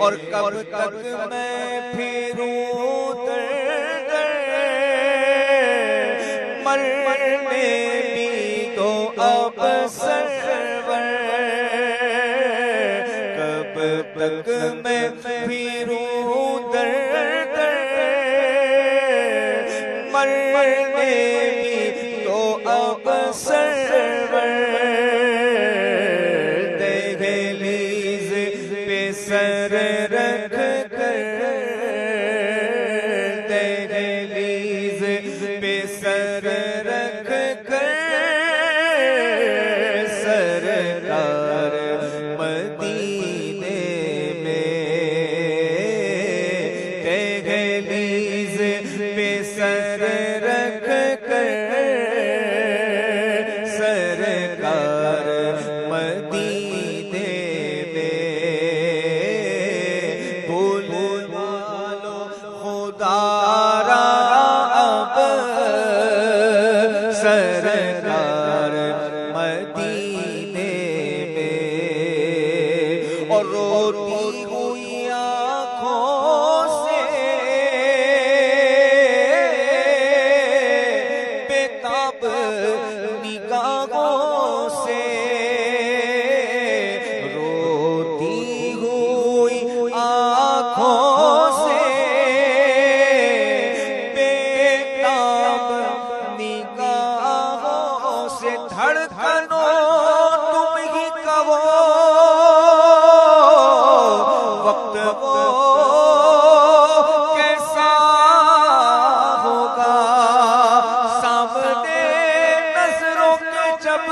اور کب تک میں پھروں در در، مرنے بھی دو اب سرور، کب تک میں پھروں در در، مرنے بھی دو اب سرور، دہلیز پہ سر رکھ کر، دہلیز پہ سر رکھ کر، سرکار مدینے میں، دہلیز پہ سر رکھ کر، سرکار مدینے میں، بھول والو خدا را اب، سرکار مدینے میں، اور روتی ہوئی آنکھوں سے بےتاب نگاہوں سے، روتی ہوئی آنکھوں سے بےتاب نگاہوں سے، دھڑکنوں تم ہی کہو وقت وہ کیسا ہوگا، سامنے نظروں کے جب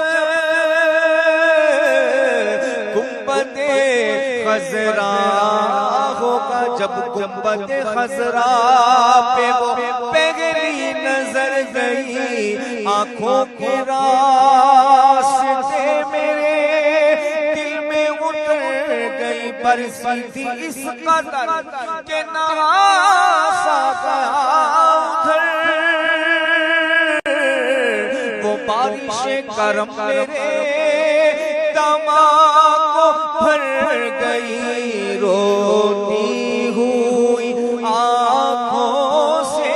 گنبد خضرا ہوگا، جب گنبد خضرا پہ وہ پہلی نظر گئی، آنکھوں کے راستے میرے دل میں اتر گئی، برسی تھی اس قدر کہ نہاسا گیا ادھر، وہ بارش کرم میرے دماغ کو بھر گئی، روتی ہوئی آنکھوں سے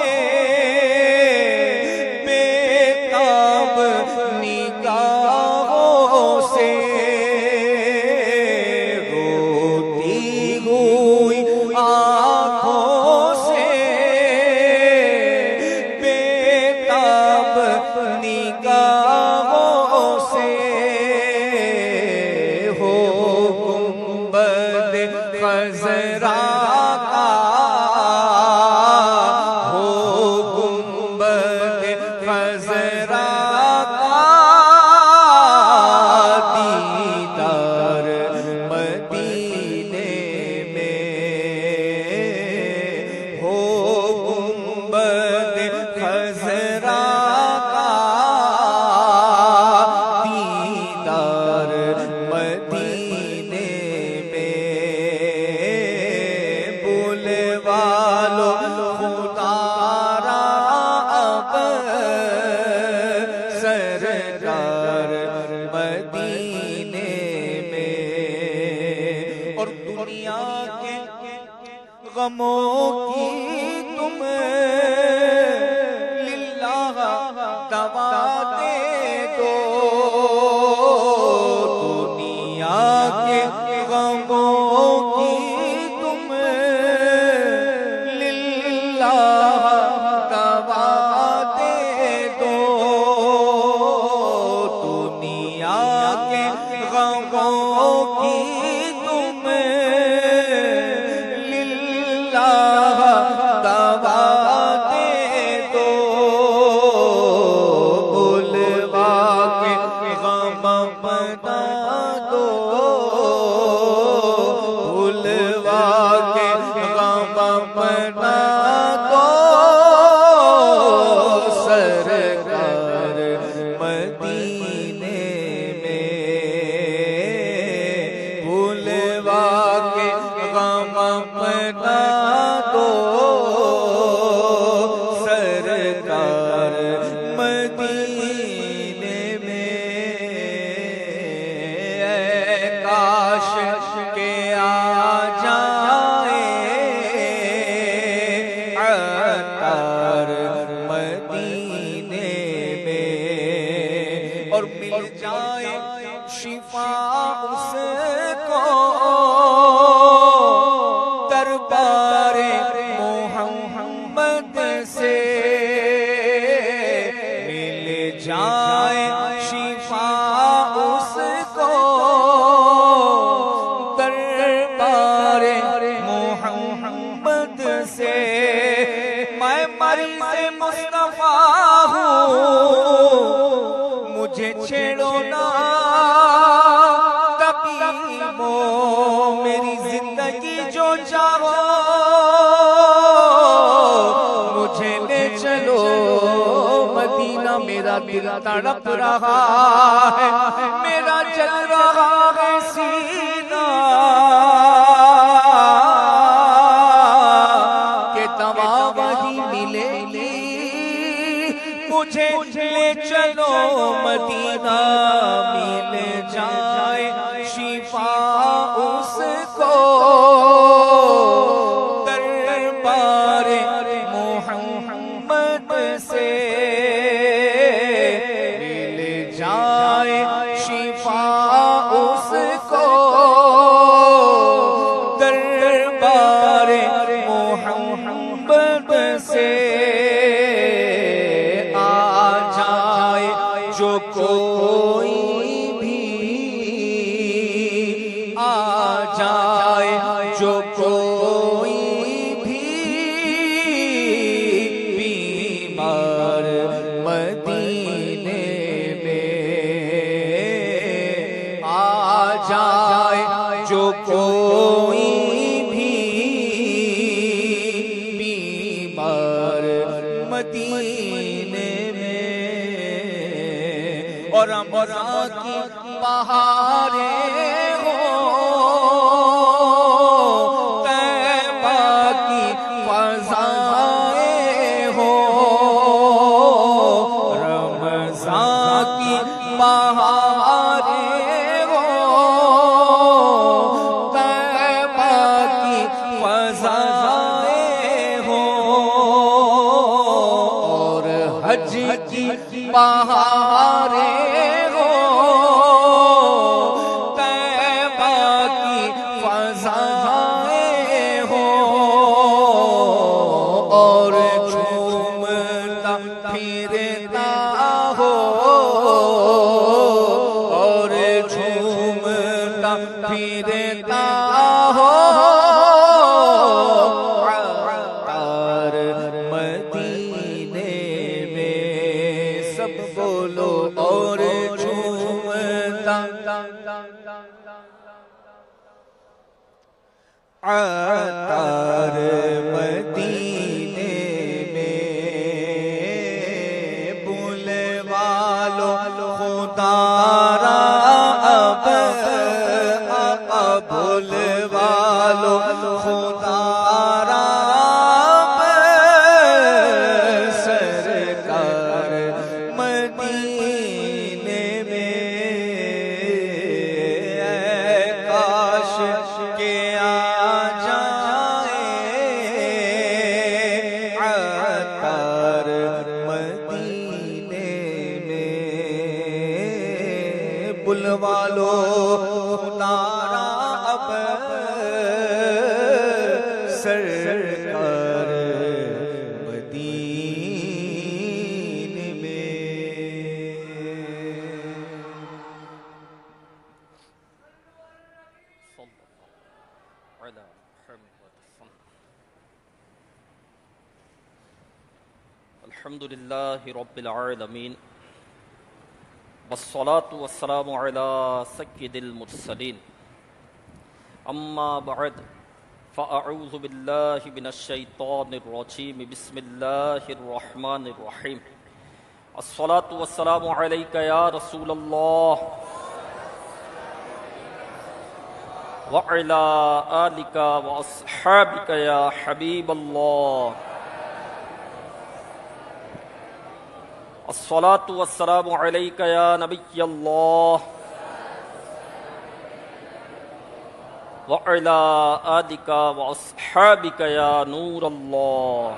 بےتاب نگاہوں سے، روتی ہوئی آنکھوں سے بےتاب نگاہوں سے، ہو گنبد خضرا کا، ہو گنبد خضرا کا دیدار مدینے میں، ہو گنبد خضرا کا دیدار مدینے میں، بھول والو خدا را اب، سرکار مدینے میں، اور دنیا کے غموں کی تم للہ دوا دے دو، دنیا کے غموں کی تم للہ دوا دے دو، دنیا کے غموں کی تم للہ دوا دے دو، بھلوا کے غم بنا دو، بھلوا کے غم بنا دو، سرکار مدینے میں، بھلوا کے غم بنا دو، سرکار مدینے میں، اے کاش کے آ جا جو چاہو مجھے لے چلو مدینہ، میرا دل تڑپ رہا ہے، میرا جل رہا ہے سینہ کہ دوا وہی ملے گی، مجھے لے چلو مدینہ، مل جائے شفا اس کو دربار محمد سے، مل جائے شفا اس کو دربار محمد سے، آ جائے جو کوئی بھی، آ جائے جو کوئی بھی بیمار مدینے میں، آ جائے جو کوئی بھی بیمار مدینے میں، اور رمضان کی بہاریں ہوں، طیبہ کی فضائیں ہوں، رمضان کی بہاریں ہوں، طیبہ کی فضائیں ہوں، اور حج کی بہاریں ہوں، طیبہ کی فضائیں ہوں، اور جھومتا پھرتا ہو، اور جھومتا پھرتا ہو عطار مدینے میں، سب بولو، اور جھومتا عطار مدینے میں، بلوا لو خدا را اب، بلوا لو خدا را اب، سرکار مدینے میں، اے کاش کہ آ جائے عطار مدینے میں، بلوا لو خدا را اب، سرکار مدینے میں۔ الحمد للہ رب العالمین، والصلاة والسلام علی سید المرسلین، اما بعد فاعوذ باللہ من الشیطان الرجیم، بسم اللہ الرحمن الرحیم، الصلاة والسلام علیک یا رسول اللہ وعلی آلک واصحابک یا حبیب اللہ، الصلاة والسلام علیک یا نبی اللہ وعلی آلک واصحابک یا نور اللہ،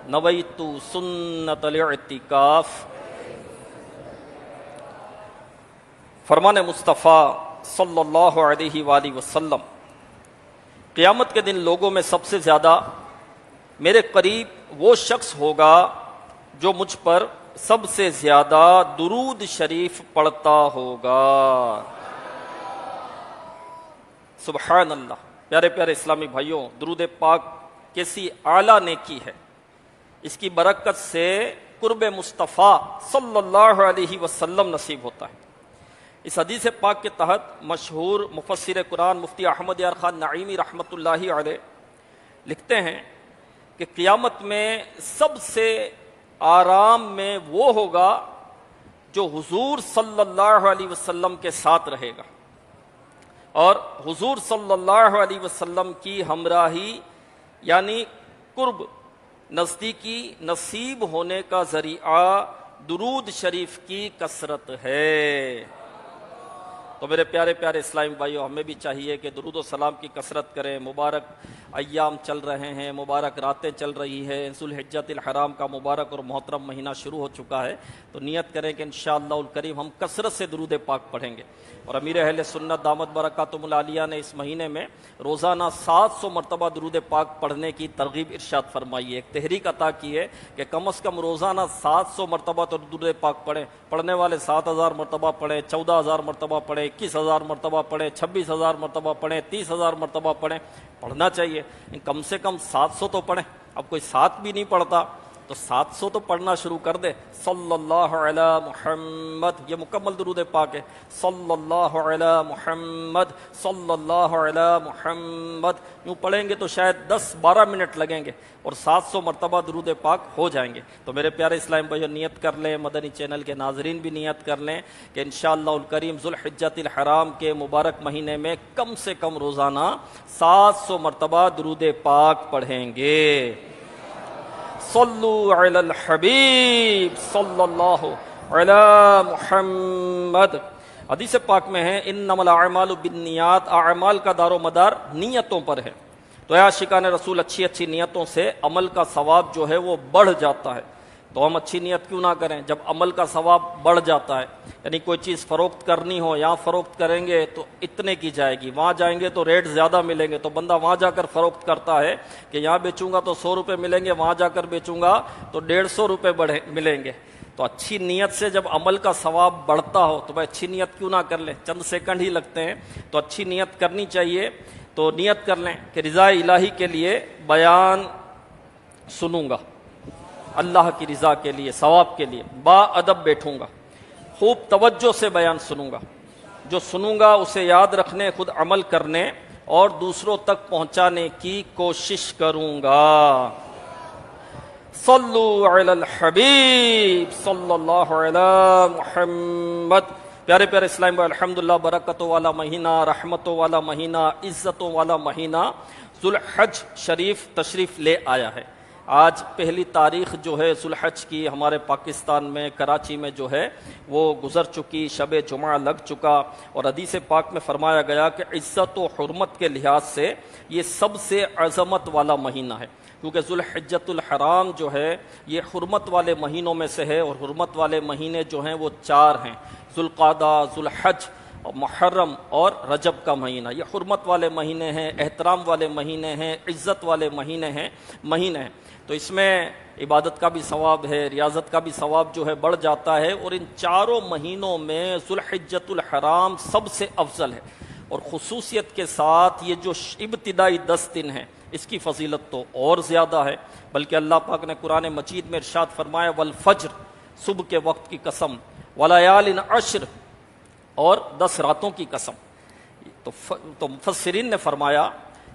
نویت سنت الاعتکاف۔ فرمان مصطفیٰ صلی اللہ علیہ وآلہ وسلم، قیامت کے دن لوگوں میں سب سے زیادہ میرے قریب وہ شخص ہوگا جو مجھ پر سب سے زیادہ درود شریف پڑھتا ہوگا۔ سبحان اللہ۔ پیارے پیارے اسلامی بھائیوں، درود پاک کیسی اعلیٰ نیکی ہے، اس کی برکت سے قرب مصطفیٰ صلی اللہ علیہ وسلم نصیب ہوتا ہے۔ اس حدیث پاک کے تحت مشہور مفسر قرآن مفتی احمد یار خان نعیمی رحمۃ اللہ علیہ لکھتے ہیں کہ قیامت میں سب سے آرام میں وہ ہوگا جو حضور صلی اللہ علیہ وسلم کے ساتھ رہے گا، اور حضور صلی اللہ علیہ وسلم کی ہمراہی یعنی قرب نزدیکی نصیب ہونے کا ذریعہ درود شریف کی کثرت ہے۔ تو میرے پیارے پیارے اسلامی بھائیو، ہمیں بھی چاہیے کہ درود و سلام کی کثرت کریں۔ مبارک ایام چل رہے ہیں، مبارک راتیں چل رہی ہے، ذوالحجۃ الحرام کا مبارک اور محترم مہینہ شروع ہو چکا ہے، تو نیت کریں کہ انشاءاللہ الکریم ہم کثرت سے درود پاک پڑھیں گے۔ اور امیر اہل سنت دامت برکاتہم العالیہ نے اس مہینے میں روزانہ 700 مرتبہ درود پاک پڑھنے کی ترغیب ارشاد فرمائی ہے، ایک تحریک عطا کی ہے کہ کم از کم روزانہ 700 مرتبہ تو درود پاک پڑھیں۔ پڑھنے والے 7000 مرتبہ پڑھیں، 14000 مرتبہ پڑھیں، 21000 مرتبہ پڑھیں، 26000 مرتبہ پڑھیں، 30000 مرتبہ پڑھیں، پڑھنا چاہیے، کم سے کم 700 تو پڑھیں۔ اب کوئی 7 بھی نہیں پڑھتا تو 700 تو پڑھنا شروع کر دے۔ صلی اللہ علی محمد، یہ مکمل درود پاک ہے۔ صلی اللہ علی محمد، صلی اللہ علی محمد، یوں پڑھیں گے تو شاید 10-12 منٹ لگیں گے اور 700 مرتبہ درود پاک ہو جائیں گے۔ تو میرے پیارے اسلام بھائیو، نیت کر لیں، مدنی چینل کے ناظرین بھی نیت کر لیں کہ انشاءاللہ الکریم ذوالحجۃ الحرام کے مبارک مہینے میں کم سے کم روزانہ 700 مرتبہ درود پاک پڑھیں گے۔ صلو علی الحبیب صلی اللہ علی محمد۔ حدیث پاک میں ہے انما الاعمال بالنیات، اعمال کا دار و مدار نیتوں پر ہے۔ تو اے عاشقان رسول، اچھی اچھی نیتوں سے عمل کا ثواب جو ہے وہ بڑھ جاتا ہے۔ تو ہم اچھی نیت کیوں نہ کریں جب عمل کا ثواب بڑھ جاتا ہے؟ یعنی کوئی چیز فروخت کرنی ہو، یہاں فروخت کریں گے تو اتنے کی جائے گی، وہاں جائیں گے تو ریٹ زیادہ ملیں گے، تو بندہ وہاں جا کر فروخت کرتا ہے کہ یہاں بیچوں گا تو 100 روپے ملیں گے، وہاں جا کر بیچوں گا تو 150 روپے ملیں گے۔ تو اچھی نیت سے جب عمل کا ثواب بڑھتا ہو تو بھائی اچھی نیت کیوں نہ کر لیں، چند سیکنڈ ہی لگتے ہیں، تو اچھی نیت کرنی چاہیے۔ تو نیت کر لیں کہ رضا الہی کے لیے بیان سنوں گا، اللہ کی رضا کے لیے، ثواب کے لیے با ادب بیٹھوں گا، خوب توجہ سے بیان سنوں گا، جو سنوں گا اسے یاد رکھنے، خود عمل کرنے اور دوسروں تک پہنچانے کی کوشش کروں گا۔ صلو علی الحبیب صلی اللہ علی محمد۔ پیارے پیارے اسلام بھائی، الحمدللہ برکتوں والا مہینہ، رحمتوں والا مہینہ، عزتوں والا مہینہ ذوالحج شریف تشریف لے آیا ہے۔ آج پہلی تاریخ جو ہے ذوالحج کی ہمارے پاکستان میں کراچی میں جو ہے وہ گزر چکی، شب جمعہ لگ چکا، اور حدیث پاک میں فرمایا گیا کہ عزت و حرمت کے لحاظ سے یہ سب سے عظمت والا مہینہ ہے، کیونکہ ذوالحجۃ الحرام جو ہے یہ حرمت والے مہینوں میں سے ہے، اور حرمت والے مہینے جو ہیں وہ 4 ہیں، ذوالقعدہ، ذوالحج، محرم اور رجب کا مہینہ۔ یہ حرمت والے مہینے ہیں، احترام والے مہینے ہیں، عزت والے مہینے ہیں۔ تو اس میں عبادت کا بھی ثواب ہے، ریاضت کا بھی ثواب جو ہے بڑھ جاتا ہے، اور ان 4 مہینوں میں ذوالحجۃ الحرام سب سے افضل ہے، اور خصوصیت کے ساتھ یہ جو ابتدائی 10 دن ہیں اس کی فضیلت تو اور زیادہ ہے، بلکہ اللہ پاک نے قرآن مجید میں ارشاد فرمایا والفجر، صبح کے وقت کی قسم، ولیال عشر، اور 10 راتوں کی قسم۔ تو مفسرین نے فرمایا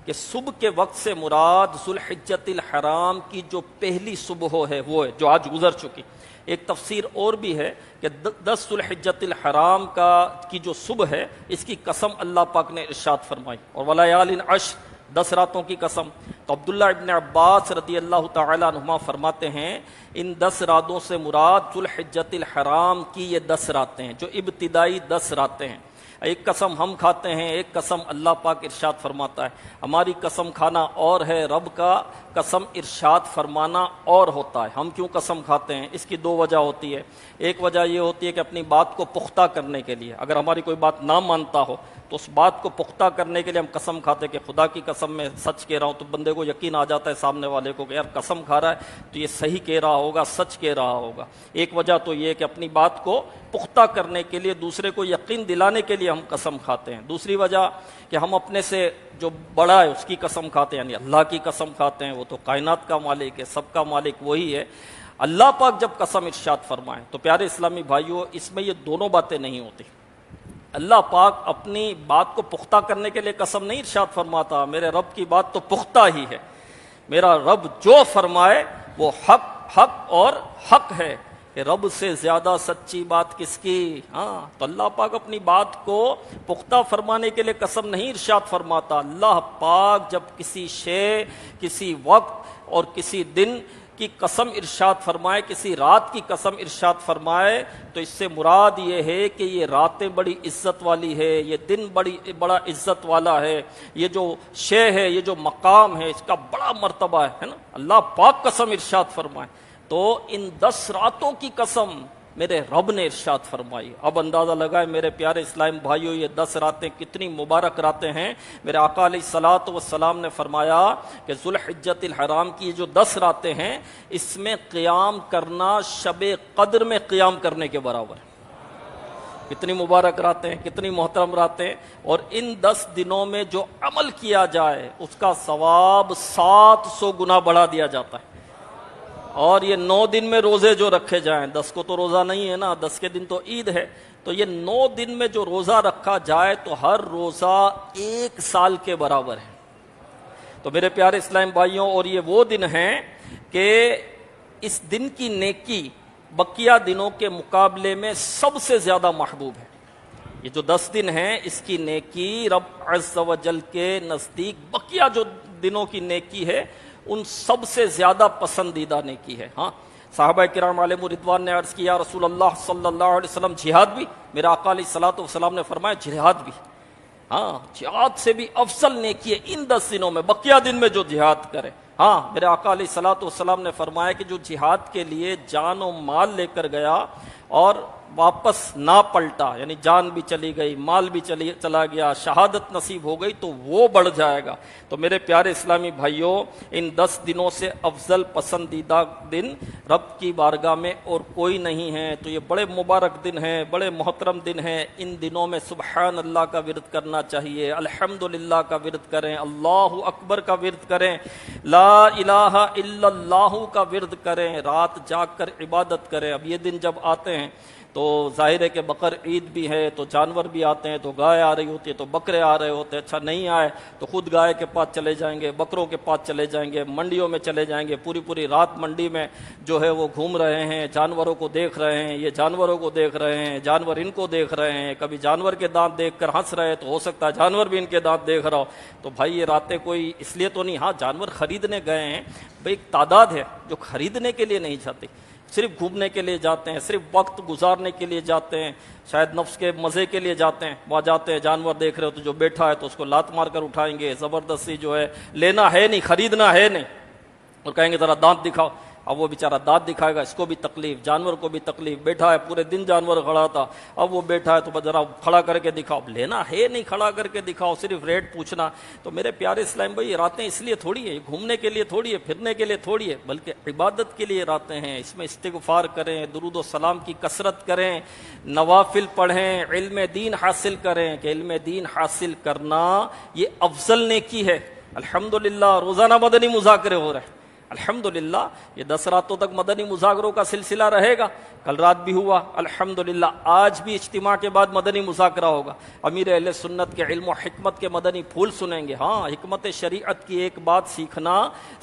کہ صبح کے وقت سے مراد ذوالحجۃ الحرام کی جو پہلی صبح ہے وہ ہے جو آج گزر چکی۔ ایک تفسیر اور بھی ہے کہ 10 ذوالحجۃ الحرام کی جو صبح ہے اس کی قسم اللہ پاک نے ارشاد فرمائی، اور ولیال عشر، 10 راتوں کی قسم۔ تو عبداللہ ابن عباس رضی اللہ تعالیٰ عنہما فرماتے ہیں ان 10 راتوں سے مراد ذوالحجۃ الحرام کی یہ 10 راتیں ہیں جو ابتدائی 10 راتیں ہیں۔ ایک قسم ہم کھاتے ہیں، ایک قسم اللہ پاک ارشاد فرماتا ہے۔ ہماری قسم کھانا اور ہے، رب کا قسم ارشاد فرمانا اور ہوتا ہے۔ ہم کیوں قسم کھاتے ہیں؟ اس کی 2 وجہ ہوتی ہے۔ ایک وجہ یہ ہوتی ہے کہ اپنی بات کو پختہ کرنے کے لیے، اگر ہماری کوئی بات نہ مانتا ہو تو اس بات کو پختہ کرنے کے لیے ہم قسم کھاتے کہ خدا کی قسم میں سچ کہہ رہا ہوں، تو بندے کو یقین آ جاتا ہے سامنے والے کو کہ یار قسم کھا رہا ہے تو یہ صحیح کہہ رہا ہوگا، سچ کہہ رہا ہوگا۔ ایک وجہ تو یہ کہ اپنی بات کو پختہ کرنے کے لیے، دوسرے کو یقین دلانے کے لیے ہم قسم کھاتے ہیں۔ دوسری وجہ کہ ہم اپنے سے جو بڑا ہے اس کی قسم کھاتے ہیں، یعنی اللہ کی قسم کھاتے ہیں، وہ تو کائنات کا مالک ہے، سب کا مالک وہی ہے۔ اللہ پاک جب قسم ارشاد فرمائے تو پیارے اسلامی بھائیوں اس میں یہ دونوں باتیں نہیں ہوتی۔ اللہ پاک اپنی بات کو پختہ کرنے کے لیے قسم نہیں ارشاد فرماتا، میرے رب کی بات تو پختہ ہی ہے، میرا رب جو فرمائے وہ حق حق اور حق ہے، کہ رب سے زیادہ سچی بات کس کی؟ ہاں، تو اللہ پاک اپنی بات کو پختہ فرمانے کے لیے قسم نہیں ارشاد فرماتا۔ اللہ پاک جب کسی شے، کسی وقت اور کسی دن کی قسم ارشاد فرمائے، کسی رات کی قسم ارشاد فرمائے، تو اس سے مراد یہ ہے کہ یہ راتیں بڑی عزت والی ہے، یہ دن بڑا عزت والا ہے، یہ جو شے ہے، یہ جو مقام ہے، اس کا بڑا مرتبہ ہے نا۔ اللہ پاک قسم ارشاد فرمائے تو ان 10 راتوں کی قسم میرے رب نے ارشاد فرمائی۔ اب اندازہ لگائے میرے پیارے اسلام بھائیوں، یہ 10 راتیں کتنی مبارک راتیں ہیں۔ میرے آقا علیہ الصلوۃ والسلام نے فرمایا کہ ذوالحجۃ الحرام کی جو 10 راتیں ہیں، اس میں قیام کرنا شب قدر میں قیام کرنے کے برابر ہے۔ کتنی مبارک راتیں، کتنی محترم راتیں، اور ان 10 دنوں میں جو عمل کیا جائے اس کا ثواب 700 گنا بڑھا دیا جاتا ہے۔ اور یہ 9 دن میں روزے جو رکھے جائیں، 10 کو تو روزہ نہیں ہے نا، 10 کے دن تو عید ہے، تو یہ 9 دن میں جو روزہ رکھا جائے تو ہر روزہ 1 سال کے برابر ہے۔ تو میرے پیارے اسلام بھائیوں، اور یہ وہ دن ہیں کہ اس دن کی نیکی بقیہ دنوں کے مقابلے میں سب سے زیادہ محبوب ہے۔ یہ جو 10 دن ہیں، اس کی نیکی رب عز و جل کے نزدیک بقیہ جو دنوں کی نیکی ہے ان سب سے زیادہ پسندیدہ نیکی ہے۔ ہاں، صحابہ کرام علیہم رضوان نے عرض کیا، رسول اللہ صلی اللہ علیہ وسلم جہاد بھی؟ میرا آقا علیہ الصلوۃ والسلام نے فرمایا جہاد بھی۔ ہاں، جہاد سے بھی افضل نیکی ہے ان 10 دنوں میں، بقیہ دن میں جو جہاد کرے۔ ہاں، میرے آقا علیہ الصلوۃ والسلام نے فرمایا کہ جو جہاد کے لیے جان و مال لے کر گیا اور واپس نہ پلٹا، یعنی جان بھی چلی گئی، مال بھی چلا گیا، شہادت نصیب ہو گئی، تو وہ بڑھ جائے گا۔ تو میرے پیارے اسلامی بھائیوں، ان 10 دنوں سے افضل پسندیدہ دن رب کی بارگاہ میں اور کوئی نہیں ہے۔ تو یہ بڑے مبارک دن ہیں، بڑے محترم دن ہیں۔ ان دنوں میں سبحان اللہ کا ورد کرنا چاہیے، الحمدللہ کا ورد کریں، اللہ اکبر کا ورد کریں، لا الہ الا اللہ کا ورد کریں، رات جاگ کر عبادت کریں۔ اب یہ دن جب آتے ہیں تو ظاہر ہے کہ بقر عید بھی ہے، تو جانور بھی آتے ہیں، تو گائے آ رہی ہوتی ہے، تو بکرے آ رہے ہوتے ہیں۔ اچھا نہیں آئے تو خود گائے کے پاس چلے جائیں گے، بکروں کے پاس چلے جائیں گے، منڈیوں میں چلے جائیں گے، پوری رات منڈی میں جو ہے وہ گھوم رہے ہیں، جانوروں کو دیکھ رہے ہیں، یہ جانوروں کو دیکھ رہے ہیں، جانور ان کو دیکھ رہے ہیں، کبھی جانور کے دانت دیکھ کر ہنس رہے، تو ہو سکتا ہے جانور بھی ان کے دانت دیکھ رہا ہو۔ تو بھائی یہ راتیں کوئی اس لیے تو نہیں، ہاں جانور خریدنے گئے ہیں، بھائی ایک تعداد ہے جو خریدنے کے لیے نہیں جاتی، صرف گھومنے کے لیے جاتے ہیں، صرف وقت گزارنے کے لیے جاتے ہیں، شاید نفس کے مزے کے لیے جاتے ہیں۔ وہاں جاتے ہیں، جانور دیکھ رہے ہو تو جو بیٹھا ہے تو اس کو لات مار کر اٹھائیں گے، زبردستی جو ہے لینا ہے نہیں، خریدنا ہے نہیں، اور کہیں گے ذرا دانت دکھاؤ۔ اب وہ بیچارہ دانت دکھائے گا، اس کو بھی تکلیف، جانور کو بھی تکلیف، بیٹھا ہے پورے دن جانور کھڑا تھا، اب وہ بیٹھا ہے تو ذرا کھڑا کر کے دکھاؤ، لینا ہے نہیں، کھڑا کر کے دکھاؤ، صرف ریٹ پوچھنا۔ تو میرے پیارے اسلام بھائی، یہ راتیں اس لیے تھوڑی ہے، گھومنے کے لیے تھوڑی ہے، پھرنے کے لیے تھوڑی ہے، بلکہ عبادت کے لیے راتیں ہیں۔ اس میں استغفار کریں، درود و سلام کی کثرت کریں، نوافل پڑھیں، علم دین حاصل کریں، کہ علم دین حاصل کرنا یہ افضل نیکی ہے۔ الحمدللہ روزانہ مدنی مذاکرے ہو رہے ہیں، الحمدللہ یہ 10 راتوں تک مدنی مذاکروں کا سلسلہ رہے گا۔ کل رات بھی ہوا الحمدللہ، آج بھی اجتماع کے بعد مدنی مذاکرہ ہوگا۔ امیر اہل سنت کے علم و حکمت کے مدنی پھول سنیں گے۔ ہاں، حکمت شریعت کی ایک بات سیکھنا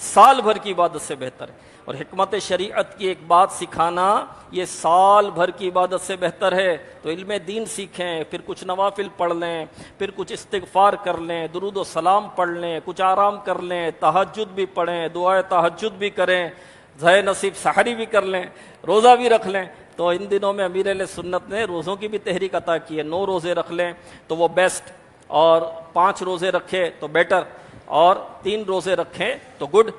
سال بھر کی عبادت سے بہتر ہے، اور حکمت شریعت کی ایک بات سکھانا یہ سال بھر کی عبادت سے بہتر ہے۔ تو علم دین سیکھیں، پھر کچھ نوافل پڑھ لیں، پھر کچھ استغفار کر لیں، درود و سلام پڑھ لیں، کچھ آرام کر لیں، تہجد بھی پڑھیں، دعائے تہجد بھی کریں، ظاہر نصیب سحری بھی کر لیں، روزہ بھی رکھ لیں۔ تو ان دنوں میں امیر اہل سنت نے روزوں کی بھی تحریک عطا کی ہے، 9 روزے رکھ لیں تو وہ بیسٹ، اور 5 روزے رکھے تو بیٹر، اور 3 روزے رکھیں تو گڈ،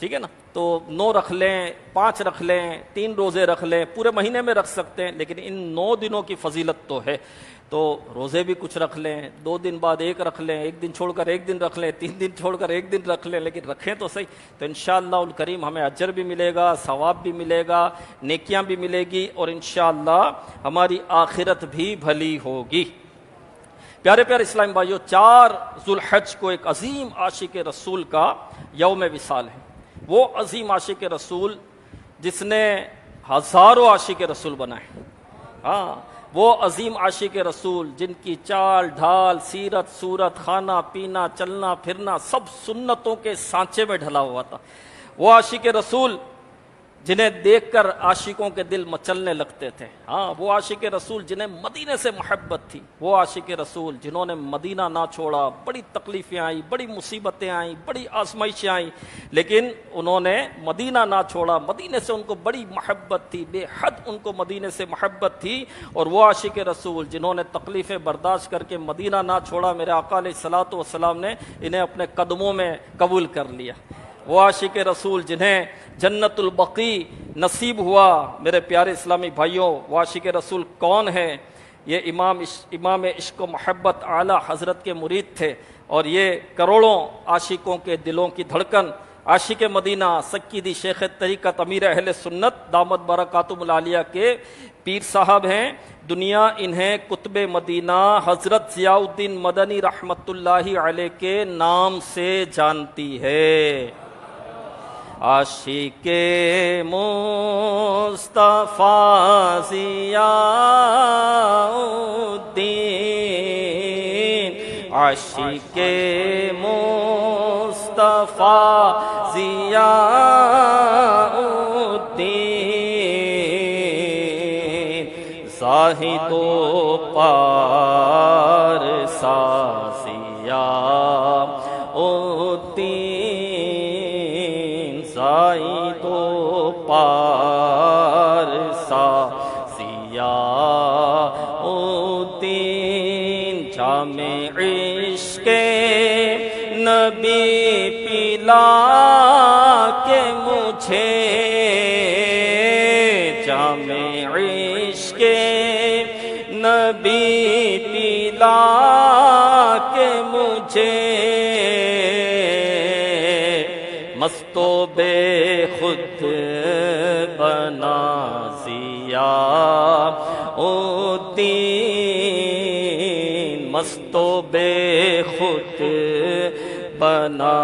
ٹھیک ہے نا۔ تو 9 رکھ لیں، 5 رکھ لیں، 3 روزے رکھ لیں، پورے مہینے میں رکھ سکتے ہیں، لیکن ان 9 دنوں کی فضیلت تو ہے۔ تو روزے بھی کچھ رکھ لیں، 2 دن بعد 1 رکھ لیں، 1 دن چھوڑ کر 1 دن رکھ لیں، 3 دن چھوڑ کر 1 دن رکھ لیں، لیکن رکھیں تو صحیح۔ تو انشاءاللہ الکریم ہمیں اجر بھی ملے گا، ثواب بھی ملے گا، نیکیاں بھی ملے گی، اور انشاءاللہ ہماری آخرت بھی بھلی ہوگی۔ پیارے پیارے اسلام بھائیو، 4 ذوالحج کو ایک عظیم عاشق رسول کا یوم وصال ہے۔ وہ عظیم عاشق رسول جس نے ہزاروں عاشق رسول بنائے، ہاں، وہ عظیم عاشق رسول جن کی چال ڈھال، سیرت، صورت، کھانا پینا، چلنا پھرنا سب سنتوں کے سانچے میں ڈھلا ہوا تھا۔ وہ عاشق رسول جنہیں دیکھ کر عاشقوں کے دل مچلنے لگتے تھے۔ ہاں، وہ عاشق رسول جنہیں مدینے سے محبت تھی، وہ عاشق رسول جنہوں نے مدینہ نہ چھوڑا۔ بڑی تکلیفیں آئیں، بڑی مصیبتیں آئیں، بڑی آزمائشیں آئیں، لیکن انہوں نے مدینہ نہ چھوڑا۔ مدینے سے ان کو بڑی محبت تھی، بے حد ان کو مدینے سے محبت تھی۔ اور وہ عاشق رسول جنہوں نے تکلیفیں برداشت کر کے مدینہ نہ چھوڑا، میرے آقا علیہ الصلوۃ والسلام نے انہیں اپنے قدموں میں قبول کر لیا۔ وہ عاشق رسول جنہیں جنت البقیع نصیب ہوا۔ میرے پیارے اسلامی بھائیوں، وہ عاشق رسول کون ہے؟ یہ امام عشق و محبت اعلی حضرت کے مرید تھے، اور یہ کروڑوں عاشقوں کے دلوں کی دھڑکن عاشق مدینہ سیدی شیخ طریقت امیر اہل سنت دامت برکاتہم العالیہ کے پیر صاحب ہیں۔ دنیا انہیں قطب مدینہ حضرت ضیاء الدین مدنی رحمت اللہ علیہ کے نام سے جانتی ہے۔ عاشق مصطفیٰ ضیاء الدین، عاشق مصطفیٰ ضیاء الدین، زاہد و پارسا ضیاء الدین، زاہد و پارسا ضیاء الدین، جام عشق نبی پلا کے مجھے، جام عشق نبی پلا کے مجھے، مست و بے خود بنا ضیاء الدین، مست و بے خود بنا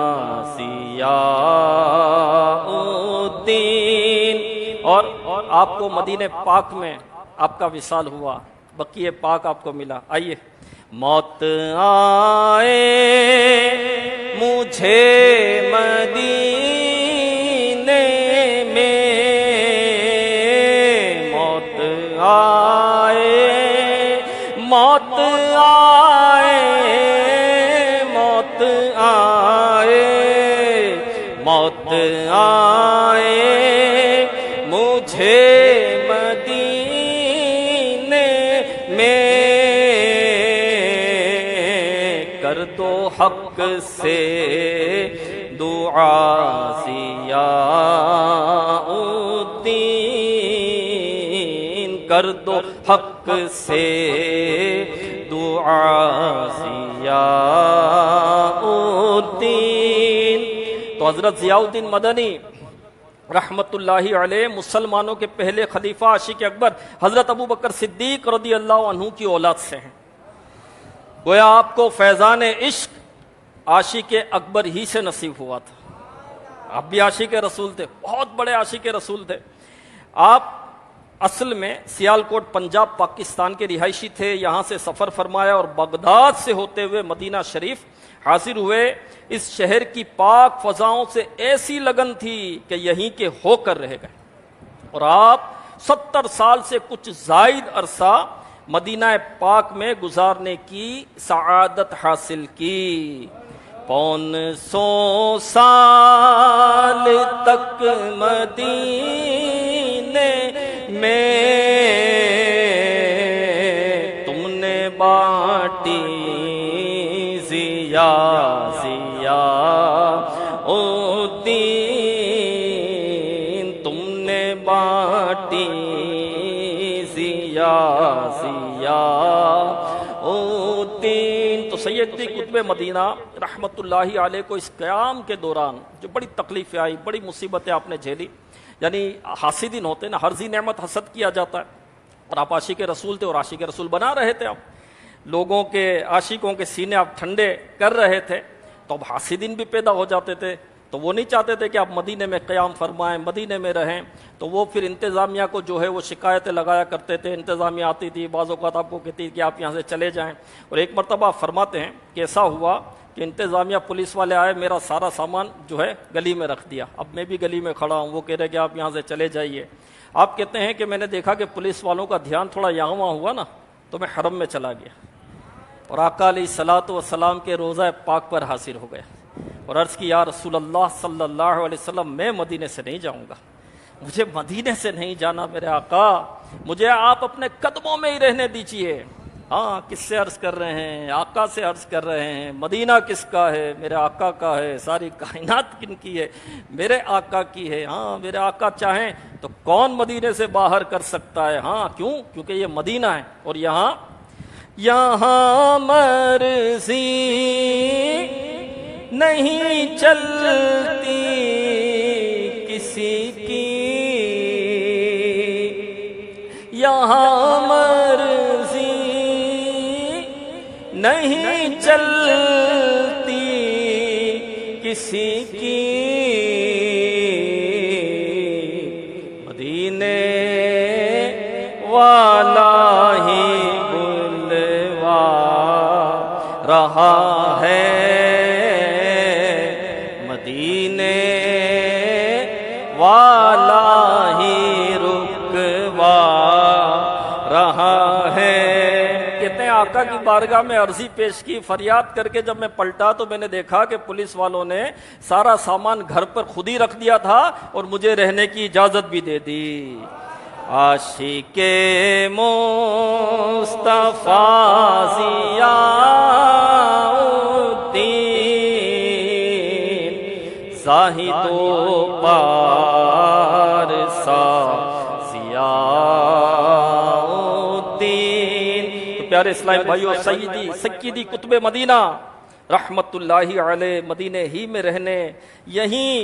ضیاء الدین۔ اور آپ کو مدینہ پاک میں آپ کا وصال ہوا، بقیہ پاک آپ کو ملا۔ آئیے، موت آئے مجھے مدینے میں، موت آئے، موت آئے، موت آئے، موت آئے مجھے مدینے میں، کر دو حق سے دعا ضیاء الدین، کر دو حق سے دعا ضیاء الدین۔ تو حضرت ضیاء الدین مدنی رحمت اللہ علیہ مسلمانوں کے پہلے خلیفہ عاشق اکبر حضرت ابو بکر صدیق رضی اللہ عنہ کی اولاد سے ہیں۔ گویا آپ کو فیضان عشق عاشق اکبر ہی سے نصیب ہوا تھا۔ آپ بھی عاشق رسول تھے، بہت بڑے عاشق رسول تھے۔ آپ اصل میں سیالکوٹ پنجاب پاکستان کے رہائشی تھے، یہاں سے سفر فرمایا اور بغداد سے ہوتے ہوئے مدینہ شریف حاضر ہوئے۔ اس شہر کی پاک فضاؤں سے ایسی لگن تھی کہ یہیں کے ہو کر رہ گئے، اور آپ 70 سال سے کچھ زائد عرصہ مدینہ پاک میں گزارنے کی سعادت حاصل کی۔ 500 سال تک مدینے میں تم نے بانٹی ضیاء ضیاء الدین، تم نے بانٹی ضیاء ضیاء الدین۔ تو سیدی قطب مدینہ رحمت اللہ علیہ کو اس قیام کے دوران جو بڑی تکلیفیں آئی، بڑی مصیبتیں آپ نے جھیلی، یعنی حاسدین ہوتے نا، ہر ذی نعمت حسد کیا جاتا ہے، اور آپ عاشق رسول تھے اور عاشق رسول بنا رہے تھے، آپ لوگوں کے عاشقوں کے سینے آپ ٹھنڈے کر رہے تھے، تو اب حاسدین بھی پیدا ہو جاتے تھے۔ تو تو وہ نہیں چاہتے تھے کہ آپ مدینے میں قیام فرمائیں، مدینے میں رہیں، تو وہ پھر انتظامیہ کو جو ہے وہ شکایتیں لگایا کرتے تھے. انتظامیہ آتی تھی، بعض اوقات آپ کو کہتی کہ آپ یہاں سے چلے جائیں. اور ایک مرتبہ فرماتے ہیں کہ ایسا ہوا کہ انتظامیہ پولیس والے آئے، میرا سارا سامان جو ہے گلی میں رکھ دیا. اب میں بھی گلی میں کھڑا ہوں، وہ کہہ رہے کہ آپ یہاں سے چلے جائیے. آپ کہتے ہیں کہ میں نے دیکھا کہ پولیس والوں کا دھیان تھوڑا یہاں وہاں ہوا نا، تو میں حرم میں چلا گیا اور آقا علیہ الصلوۃ والسلام کے روضہ پاک پر حاضر ہو گیا اور عرض کی یا رسول اللہ صلی اللہ علیہ وسلم، میں مدینے سے نہیں جاؤں گا، مجھے مدینے سے نہیں جانا میرے آقا، مجھے آپ اپنے قدموں میں ہی رہنے دیجئے. ہاں، کس سے عرض کر رہے ہیں؟ آقا سے عرض کر رہے ہیں. مدینہ کس کا ہے؟ میرے آقا کا ہے. ساری کائنات کن کی ہے؟ میرے آقا کی ہے. ہاں، میرے آقا چاہیں تو کون مدینے سے باہر کر سکتا ہے؟ ہاں، کیوں؟ کیونکہ یہ مدینہ ہے اور یہاں مرضی نہیں چلتی کسی کی، یہاں مرضی نہیں چلتی کسی کی، مدینے والا ہی بلوا رہا ہے، مدینے والا ہی رکوا رہا ہے. کہتے ہیں آقا کی بارگاہ میں عرضی پیش کی، فریاد کر کے جب میں پلٹا تو میں نے دیکھا کہ پولیس والوں نے سارا سامان گھر پر خود ہی رکھ دیا تھا اور مجھے رہنے کی اجازت بھی دے دی. عاشق مصطفیٰ ضیاء الدین زاہد و پارسا ضیاء الدین. تو پیارے اسلام بھائیو، سیدی قطب مدینہ رحمت اللہ علیہ مدینے ہی میں رہنے، یہیں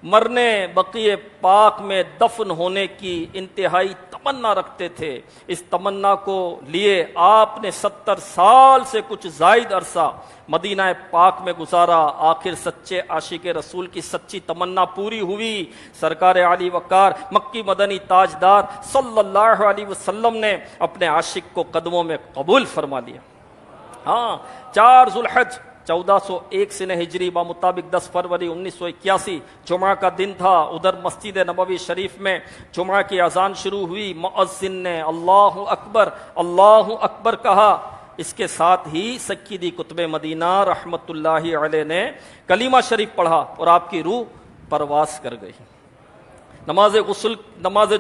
مرنے، بقیع پاک میں دفن ہونے کی انتہائی تمنا رکھتے تھے. اس تمنا کو لیے آپ نے 70 سال سے کچھ زائد عرصہ مدینہ پاک میں گزارا. آخر سچے عاشق رسول کی سچی تمنا پوری ہوئی. سرکار علی وقار مکی مدنی تاجدار صلی اللہ علیہ وسلم نے اپنے عاشق کو قدموں میں قبول فرما لیا. ہاں، 4 ذوالحج 1401 سنہ ہجری بمطابق 10 فروری 1981 جمعہ کا دن تھا. ادھر مسجد نبوی شریف میں جمعہ کی اذان شروع ہوئی. مؤذن نے اللہ اکبر کہا. اس کے ساتھ ہی سیدی قطب مدینہ رحمت اللہ علیہ نے کلمہ شریف پڑھا اور آپ کی روح پرواز کر گئی. نماز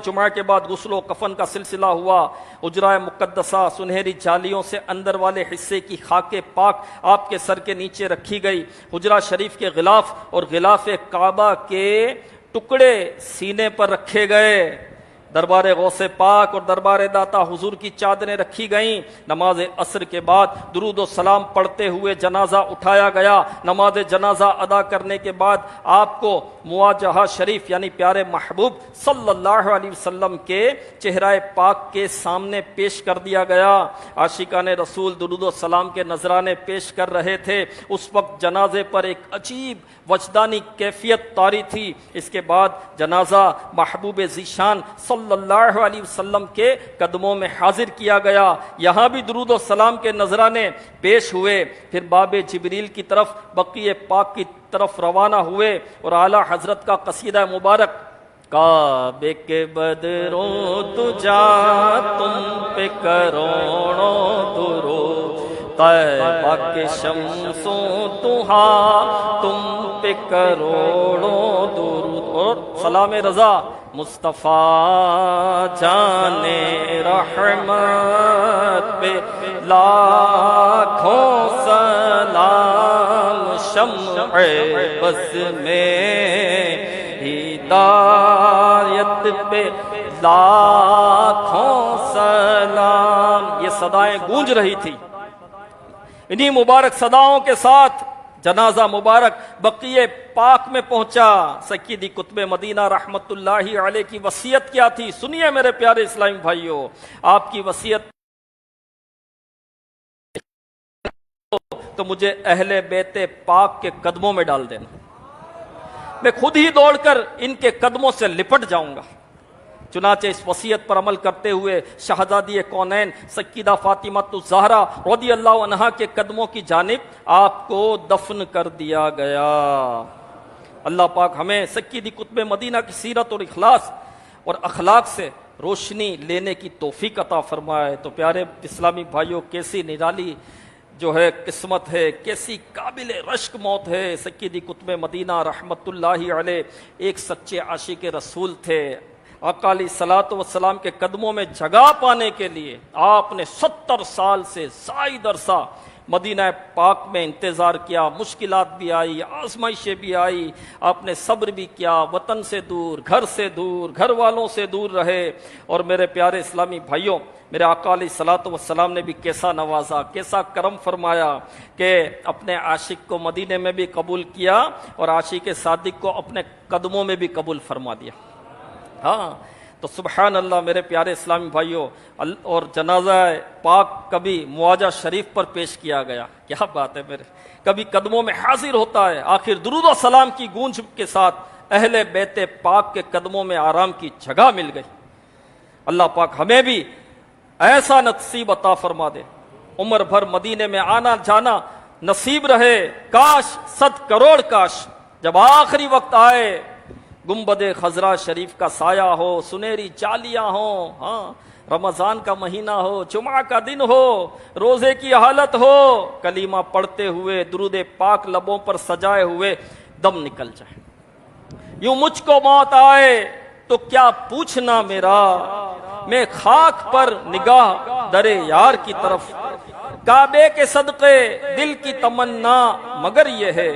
جمعہ کے بعد غسل و کفن کا سلسلہ ہوا. حجرہ مقدسہ سنہری جالیوں سے اندر والے حصے کی خاک پاک آپ کے سر کے نیچے رکھی گئی. حجرہ شریف کے غلاف اور غلاف کعبہ کے ٹکڑے سینے پر رکھے گئے. دربار غوث پاک اور دربار داتا حضور کی چادریں رکھی گئیں. نماز عصر کے بعد درود و سلام پڑھتے ہوئے جنازہ اٹھایا گیا. نماز جنازہ ادا کرنے کے بعد آپ کو مواجہہ شریف یعنی پیارے محبوب صلی اللہ علیہ وسلم کے چہرہ پاک کے سامنے پیش کر دیا گیا. عاشقان رسول درود و سلام کے نذرانے پیش کر رہے تھے. اس وقت جنازے پر ایک عجیب وجدانی کیفیت طاری تھی. اس کے بعد جنازہ محبوب ذیشان صلی اللہ علیہ وسلم کے قدموں میں حاضر کیا گیا. یہاں بھی درود و سلام کے نذرانے پیش ہوئے. پھر باب جبریل کی طرف بقیع پاک کی طرف روانہ ہوئے اور اعلیٰ حضرت کا قصیدہ مبارک کعبے کے بدروں تجا تم پہ کروڑوں درود، طیبہ کے شمسوں تہا تم پہ کروڑوں درود، اور سلام رضا مصطفیٰ جان رحمت پہ لاکھوں سلام، شمع بز میں ہدایت پہ لاکھوں سلام. یہ صدائیں گونج رہی تھی. انہی مبارک صداؤں کے ساتھ جنازہ مبارک بقیع پاک میں پہنچا. سیدی قطب مدینہ رحمت اللہ علیہ کی وصیت کیا تھی؟ سنیے میرے پیارے اسلامی بھائیوں. آپ کی وصیت تو مجھے اہل بیت پاک کے قدموں میں ڈال دینا. میں خود ہی دوڑ کر ان کے قدموں سے لپٹ جاؤں گا۔ چنانچہ اس وصیت پر عمل کرتے ہوئے شہزادی کونین سیدہ فاطمہ الزہرا رضی اللہ عنہا کے قدموں کی جانب آپ کو دفن کر دیا گیا۔ اللہ پاک ہمیں سیدی قطب مدینہ کی سیرت اور اخلاص اور اخلاق سے روشنی لینے کی توفیق عطا فرمائے۔ تو پیارے اسلامی بھائیوں، کیسی نرالی جو ہے قسمت ہے، کیسی قابل رشک موت ہے۔ سیدی قطب مدینہ رحمت اللہ علیہ ایک سچے عاشق رسول تھے۔ آقا علیہ الصلوۃ والسلام کے قدموں میں جگہ پانے کے لیے آپ نے 70 سال سے زائد عرصہ مدینہ پاک میں انتظار کیا۔ مشکلات بھی آئی، آزمائشیں بھی آئی، آپ نے صبر بھی کیا، وطن سے دور، گھر سے دور، گھر والوں سے دور رہے۔ اور میرے پیارے اسلامی بھائیوں، میرے آقا علیہ الصلوۃ والسلام نے بھی کیسا نوازا، کیسا کرم فرمایا کہ اپنے عاشق کو مدینے میں بھی قبول کیا اور عاشق صادق کو اپنے قدموں میں بھی قبول فرما دیا۔ ہاں، تو سبحان اللہ میرے پیارے اسلامی بھائیوں، اور جنازہ پاک کبھی مواجہ شریف پر پیش کیا گیا، کیا بات ہے میرے، کبھی قدموں میں حاضر ہوتا ہے، آخر درود و سلام کی گونج کے ساتھ اہل بیت پاک کے قدموں میں آرام کی جگہ مل گئی۔ اللہ پاک ہمیں بھی ایسا نصیب عطا فرما دے، عمر بھر مدینے میں آنا جانا نصیب رہے۔ کاش، 100 کروڑ کاش، جب آخری وقت آئے، گنبد خضرا شریف کا سایہ ہو، سنہری چالیاں ہوں، ہاں، رمضان کا مہینہ ہو، جمعہ کا دن ہو، روزے کی حالت ہو، کلمہ پڑھتے ہوئے درود پاک لبوں پر سجائے ہوئے دم نکل جائے۔ یوں مجھ کو موت آئے تو کیا پوچھنا میرا، میں خاک پر نگاہ در یار کی طرف، کعبے کے صدقے دل کی تمنا مگر یہ ہے،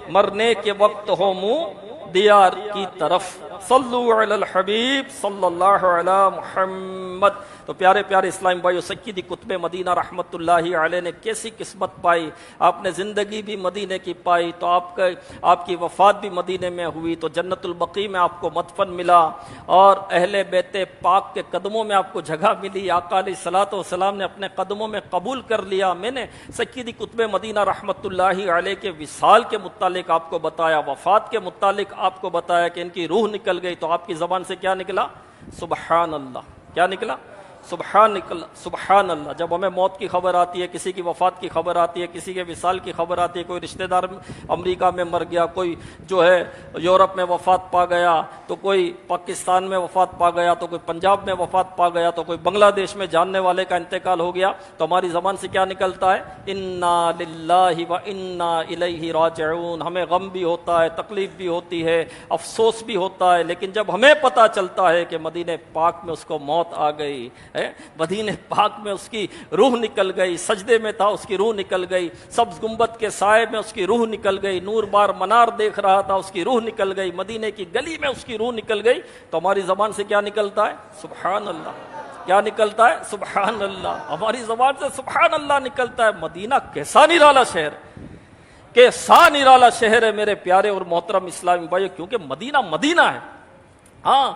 مرنے کے وقت ہو منہ دیار کی طرف۔ صلو علی الحبیب صلی اللہ علی محمد۔ تو پیارے پیارے اسلام بھائیو، سیدی قطب مدینہ رحمت اللہ علیہ نے کیسی قسمت پائی، آپ نے زندگی بھی مدینے کی پائی، تو آپ کی وفات بھی مدینے میں ہوئی، تو جنت البقیع میں آپ کو مدفن ملا، اور اہل بیت پاک کے قدموں میں آپ کو جگہ ملی۔ آقا علیہ الصلوۃ والسلام نے اپنے قدموں میں قبول کر لیا۔ میں نے سیدی قطب مدینہ رحمت اللہ علیہ کے وصال کے متعلق آپ کو بتایا، وفات کے متعلق آپ کو بتایا کہ ان کی روح نکل گئی، تو آپ کی زبان سے کیا نکلا؟ سبحان اللہ۔ کیا نکلا؟ سبحان اللہ۔ جب ہمیں موت کی خبر آتی ہے، کسی کی وفات کی خبر آتی ہے، کسی کے وصال کی خبر آتی ہے، کوئی رشتہ دار امریکہ میں مر گیا، کوئی جو ہے یورپ میں وفات پا گیا، تو کوئی پاکستان میں وفات پا گیا، تو کوئی پنجاب میں وفات پا گیا، تو کوئی بنگلہ دیش میں جاننے والے کا انتقال ہو گیا، تو ہماری زبان سے کیا نکلتا ہے؟ انا للہ و انا الیہ راجعون۔ ہمیں غم بھی ہوتا ہے، تکلیف بھی ہوتی ہے، افسوس بھی ہوتا ہے، لیکن جب ہمیں پتہ چلتا ہے کہ مدینہ پاک میں اس کو موت آ گئی، مدینہ پاک میں اس کی روح نکل گئی، سجدے میں تھا اس کی روح نکل گئی، سبز گنبد کے سائے میں اس کی روح نکل گئی، نور بار منار دیکھ رہا تھا اس کی روح نکل گئی، مدینہ کی گلی میں اس کی روح نکل گئی، تو ہماری زبان سے کیا نکلتا ہے؟ سبحان اللہ۔ کیا نکلتا ہے؟ سبحان اللہ۔ ہماری زبان سے سبحان اللہ نکلتا ہے۔ مدینہ کیسا نرالا شہر، کیسا نرالا شہر ہے میرے پیارے اور محترم اسلامی بھائیو، کیونکہ مدینہ مدینہ ہے۔ ہاں،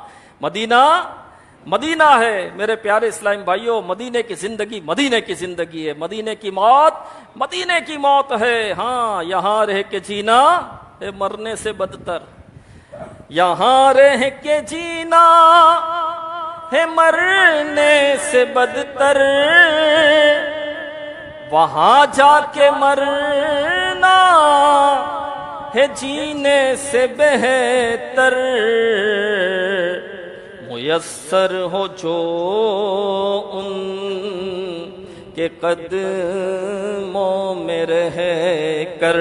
مدینہ ہے میرے پیارے اسلام بھائیوں۔ مدینے کی زندگی مدینے کی زندگی ہے، مدینے کی موت مدینے کی موت ہے۔ ہاں، یہاں رہ کے جینا ہے مرنے سے بدتر، یہاں رہ کے جینا ہے مرنے سے بدتر، وہاں جا کے مرنا ہے جینے سے بہتر، میسر ہو جو ان کے قدموں میں رہ کر،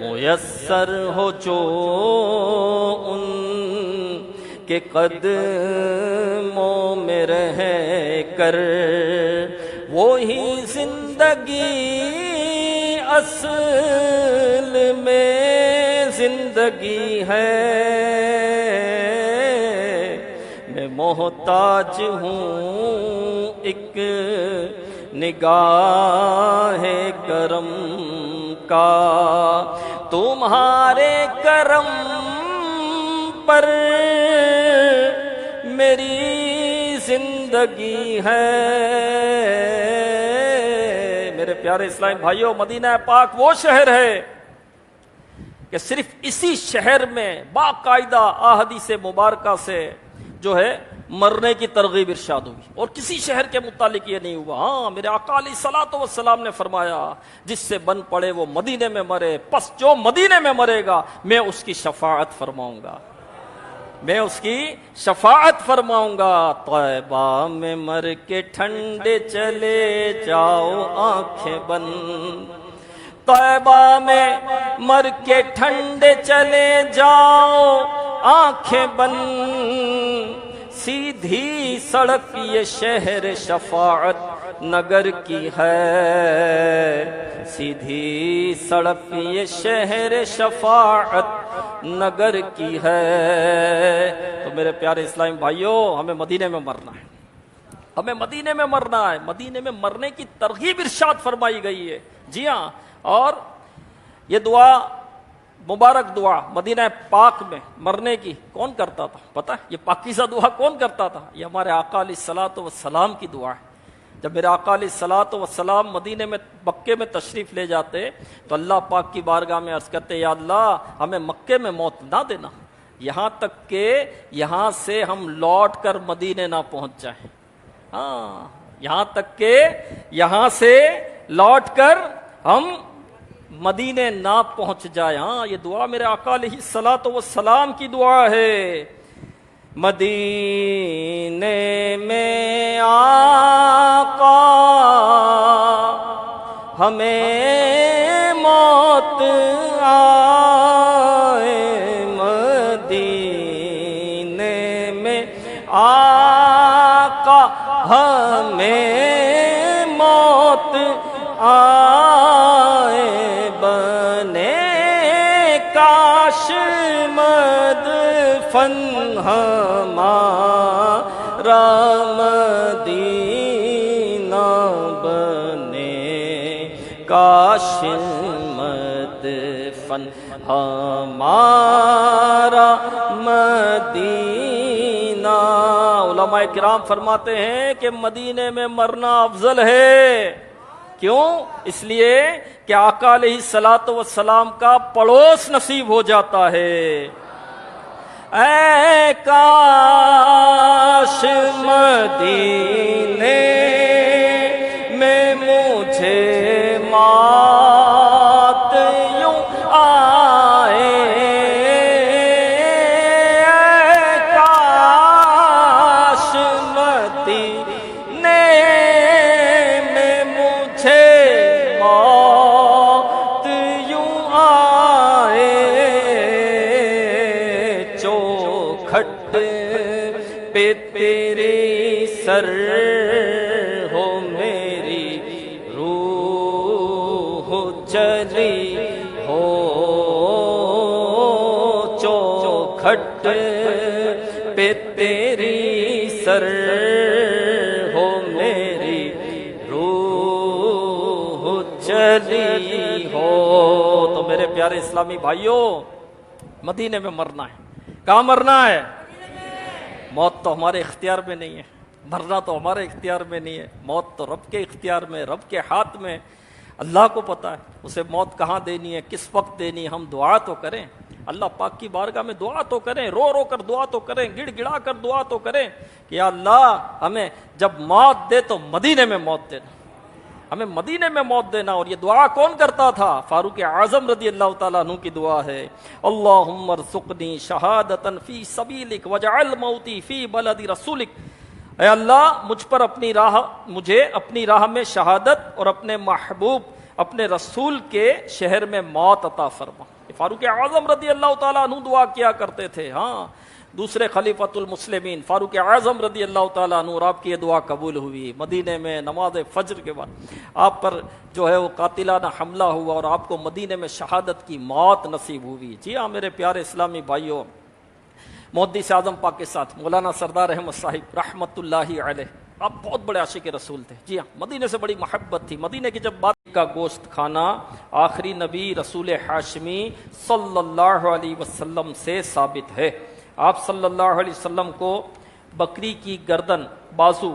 میسر ہو جو ان کے قدموں میں رہ کر، وہی زندگی اصل میں زندگی ہے، میں محتاج ہوں ایک نگاہ کرم کا، تمہارے کرم پر میری زندگی ہے۔ میرے پیارے اسلامی بھائیوں، مدینہ پاک وہ شہر ہے کہ صرف اسی شہر میں باقاعدہ احادیث مبارکہ سے جو ہے مرنے کی ترغیب ارشاد ہوئی، اور کسی شہر کے متعلق یہ نہیں ہوا۔ ہاں، میرے آقا علیہ الصلوۃ والسلام نے فرمایا جس سے بن پڑے وہ مدینے میں مرے، پس جو مدینے میں مرے گا میں اس کی شفاعت فرماؤں گا، میں اس کی شفاعت فرماؤں گا۔ طیبہ میں مر کے ٹھنڈے چلے جاؤ آنکھیں بند، طیبہ میں مر کے ٹھنڈے چلے جاؤ آنکھیں بند، سیدھی سڑک یہ شہر شفاعت نگر کی ہے، سیدھی سڑک یہ شہر شفاعت نگر کی ہے۔ تو میرے پیارے اسلامی بھائیوں، ہمیں مدینے میں مرنا ہے، ہمیں مدینے میں مرنا ہے، مدینے میں مرنے کی ترغیب ارشاد فرمائی گئی ہے۔ جی ہاں، اور یہ دعا، مبارک دعا مدینہ پاک میں مرنے کی کون کرتا تھا پتہ ہے؟ یہ پاکیزہ دعا کون کرتا تھا؟ یہ ہمارے آقا علیہ الصلوۃ والسلام کی دعا ہے۔ جب میرے آقا علیہ الصلوۃ والسلام مدینے میں مکے میں تشریف لے جاتے تو اللہ پاک کی بارگاہ میں عرض کرتے، یا اللہ ہمیں مکے میں موت نہ دینا، یہاں تک کہ یہاں سے ہم لوٹ کر مدینے نہ پہنچ جائیں۔ ہاں، یہاں تک کہ یہاں سے لوٹ کر ہم مدینے نہ پہنچ جائے۔ ہاں، یہ دعا میرے آقا علیہ الصلوۃ والسلام کی دعا ہے۔ مدینے میں آقا ہمیں موت آئے، مدینے میں آقا ہمیں موت آئے، بنے کاش مدفن ہمارا مدینہ بنے، کاش مدفن ہمارا مدینہ۔ علماء کرام فرماتے ہیں کہ مدینے میں مرنا افضل ہے۔ کیوں؟ اس لیے کہ آقا علیہ الصلوۃ والسلام کا پڑوس نصیب ہو جاتا ہے۔ اے کاش مدینے میں مجھے موت یوں آئے، اے کاش مدینے میں مجھے موت یوں آئے، چوکھٹ پہ تیری سر ہو میری روح چلی ہو، چوکھٹ پہ تیری سر ہو میری روح چلی ہو۔ تو میرے پیارے اسلامی بھائیوں، مدینے میں مرنا ہے۔ کہاں مرنا ہے؟ موت تو ہمارے اختیار میں نہیں ہے، مرنا تو ہمارے اختیار میں نہیں ہے، موت تو رب کے اختیار میں، رب کے ہاتھ میں، اللہ کو پتہ ہے اسے موت کہاں دینی ہے، کس وقت دینی ہے۔ ہم دعا تو کریں، اللہ پاک کی بارگاہ میں دعا تو کریں، رو رو کر دعا تو کریں، گڑ گڑا کر دعا تو کریں کہ یا اللہ ہمیں جب موت دے تو مدینے میں موت دینا، ہمیں مدینے میں موت دینا۔ اور یہ دعا کون کرتا تھا؟ فاروق اعظم رضی اللہ تعالیٰ عنہ کی دعا ہے، اللہم ارزقنی شہادتا فی سبیلک وجعل موتی فی بلد رسولک۔ اے اللہ مجھے اپنی راہ میں شہادت اور اپنے محبوب اپنے رسول کے شہر میں موت عطا فرما۔ فاروق اعظم رضی اللہ تعالیٰ عنہ دعا کیا کرتے تھے۔ ہاں، دوسرے خلیفۃ المسلمین فاروق اعظم رضی اللہ تعالیٰ عنہ، اور آپ کی یہ دعا قبول ہوئی۔ مدینے میں نماز فجر کے بعد آپ پر جو ہے وہ قاتلانہ حملہ ہوا اور آپ کو مدینے میں شہادت کی موت نصیب ہوئی۔ جی ہاں میرے پیارے اسلامی بھائیوں، محدث اعظم پاک کے ساتھ مولانا سردار احمد صاحب رحمۃ اللہ علیہ، آپ بہت بڑے عاشق رسول تھے۔ جی ہاں، مدینے سے بڑی محبت تھی۔ مدینے کی جب بات کا گوشت کھانا آخری نبی رسول ہاشمی صلی اللہ علیہ وسلم سے ثابت ہے۔ آپ صلی اللہ علیہ وسلم کو بکری کی گردن، بازو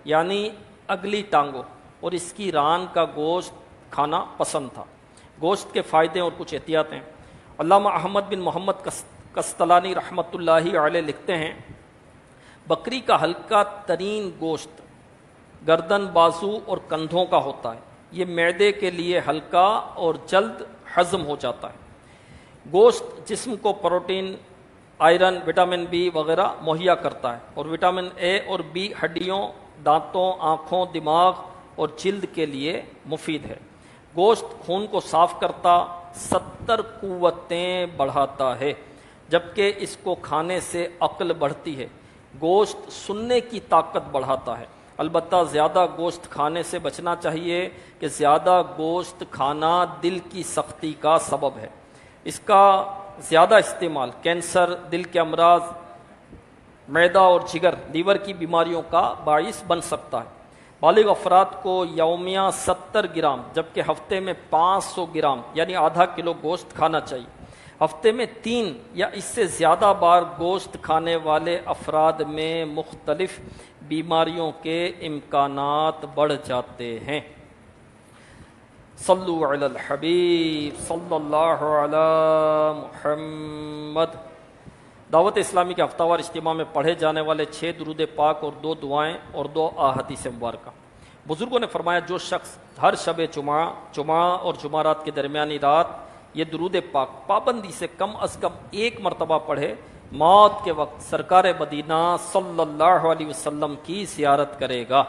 یعنی اگلی ٹانگوں اور اس کی ران کا گوشت کھانا پسند تھا۔ گوشت کے فائدے اور کچھ احتیاطیں، علامہ احمد بن محمد کستلانی رحمۃ اللہ علیہ لکھتے ہیں بکری کا ہلکا ترین گوشت گردن، بازو اور کندھوں کا ہوتا ہے، یہ معدے کے لیے ہلکا اور جلد ہضم ہو جاتا ہے۔ گوشت جسم کو پروٹین، آئرن، وٹامن بی وغیرہ مہیا کرتا ہے، اور وٹامن اے اور بی ہڈیوں، دانتوں، آنکھوں، دماغ اور جلد کے لیے مفید ہے۔ گوشت خون کو صاف کرتا، 70 قوتیں بڑھاتا ہے، جبکہ اس کو کھانے سے عقل بڑھتی ہے۔ گوشت سننے کی طاقت بڑھاتا ہے، البتہ زیادہ گوشت کھانے سے بچنا چاہیے کہ زیادہ گوشت کھانا دل کی سختی کا سبب ہے۔ اس کا زیادہ استعمال کینسر، دل کے امراض، معدہ اور جگر، لیور کی بیماریوں کا باعث بن سکتا ہے۔ بالغ افراد کو یومیہ 70 گرام جبکہ ہفتے میں 500 گرام یعنی آدھا کلو گوشت کھانا چاہیے۔ ہفتے میں 3 یا اس سے زیادہ بار گوشت کھانے والے افراد میں مختلف بیماریوں کے امکانات بڑھ جاتے ہیں۔ صلو علی الحبیب صلی اللہ علی محمد۔ دعوت اسلامی کے ہفتہ وار اجتماع میں پڑھے جانے والے 6 درود پاک اور 2 دعائیں اور 2 احادیث مبارکہ۔ بزرگوں نے فرمایا جو شخص ہر شب جمعہ اور جمعرات کے درمیانی رات یہ درود پاک پابندی سے کم از کم 1 مرتبہ پڑھے، موت کے وقت سرکار مدینہ صلی اللہ علیہ وسلم کی زیارت کرے گا،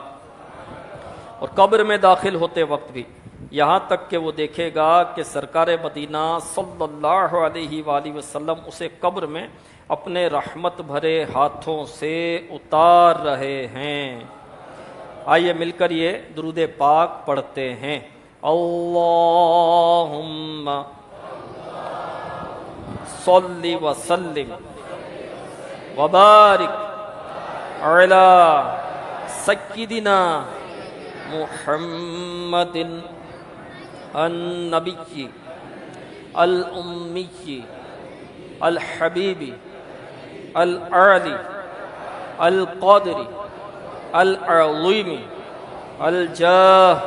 اور قبر میں داخل ہوتے وقت بھی، یہاں تک کہ وہ دیکھے گا کہ سرکار مدینہ صلی اللہ علیہ وآلہ وسلم اسے قبر میں اپنے رحمت بھرے ہاتھوں سے اتار رہے ہیں۔ آئیے مل کر یہ درود پاک پڑھتے ہیں۔ اللہم صلی وسلم وبارک علی سیدنا محمد النبی الامی الحبیب العلی القادر العظیم الجاہ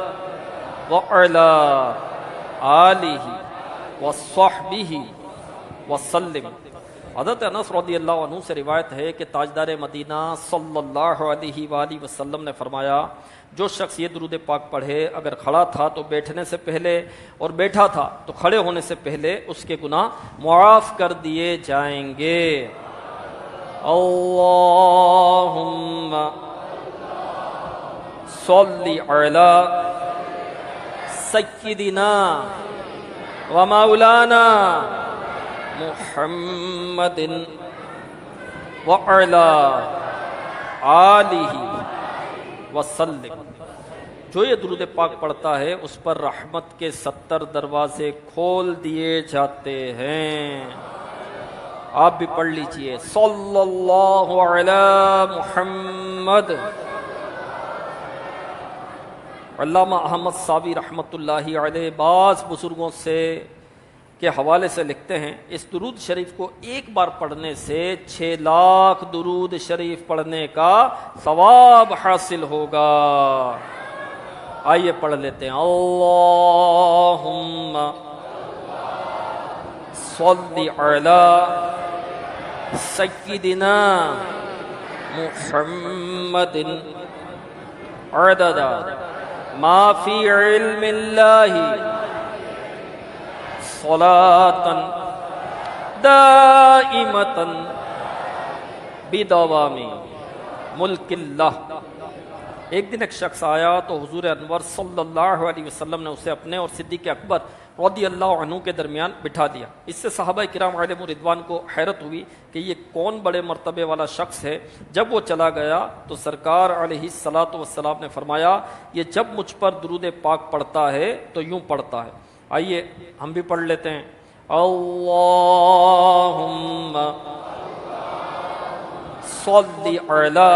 وعلی آلہ وصحبہ وسلم۔ حضرت انس رضی اللہ عنہ سے روایت ہے کہ تاجدار مدینہ صلی اللہ علیہ وآلہ وسلم نے فرمایا جو شخص یہ درود پاک پڑھے اگر کھڑا تھا تو بیٹھنے سے پہلے اور بیٹھا تھا تو کھڑے ہونے سے پہلے اس کے گناہ معاف کر دیے جائیں گے۔ اللہم صلی علی سیدنا و مولانا محمد وعلی آلہ وسلم۔ جو یہ درود پاک پڑھتا ہے اس پر رحمت کے 70 دروازے کھول دیے جاتے ہیں۔ آپ بھی پڑھ لیجئے صلی اللہ علی محمد۔ علامہ احمد صابی رحمۃ اللہ علیہ بعض بزرگوں سے کے حوالے سے لکھتے ہیں اس درود شریف کو ایک بار پڑھنے سے 6 لاکھ درود شریف پڑھنے کا ثواب حاصل ہوگا۔ آئیے پڑھ لیتے ہیں۔ اللہم صلی علی سیدنا محمد عدد ما فی علم اللہ صلاۃً دائمۃً بدوام ملک اللہ۔ ایک دن ایک شخص آیا تو حضور انور صلی اللہ علیہ وسلم نے اسے اپنے اور صدیق اکبر رضی اللہ عنہ کے درمیان بٹھا دیا۔ اس سے صحابہ کرام علیہم رضوان کو حیرت ہوئی کہ یہ کون بڑے مرتبے والا شخص ہے۔ جب وہ چلا گیا تو سرکار علیہ الصلاۃ والسلام نے فرمایا یہ جب مجھ پر درود پاک پڑھتا ہے تو یوں پڑھتا ہے۔ آئیے ہم بھی پڑھ لیتے ہیں۔ اللہم صلی علی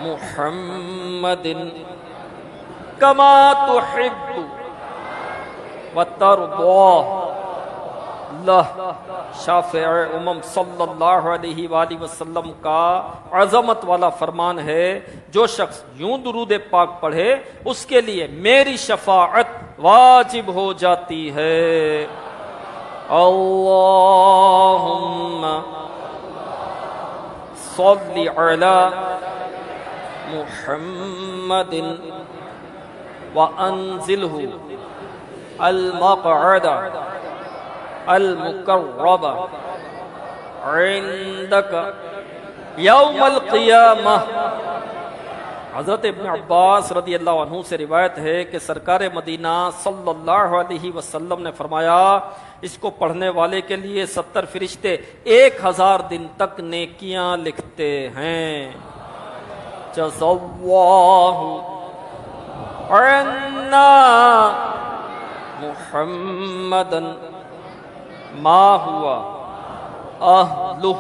محمد کما تحب وترضى۔ اللہ شافع امم صلی اللہ علیہ وآلہ وسلم کا عظمت والا فرمان ہے جو شخص یوں درود پاک پڑھے اس کے لیے میری شفاعت واجب ہو جاتی ہے۔ اللهم صل على محمد وأنزله المقعد المقرب عندك یوم القیامہ۔ حضرت ابن عباس رضی اللہ عنہ سے روایت ہے کہ سرکار مدینہ صلی اللہ علیہ وسلم نے فرمایا اس کو پڑھنے والے کے لیے 70 فرشتے 1000 دن تک نیکیاں لکھتے ہیں۔ جزا اللہ عنا محمدًا ما ہوا اہلہ۔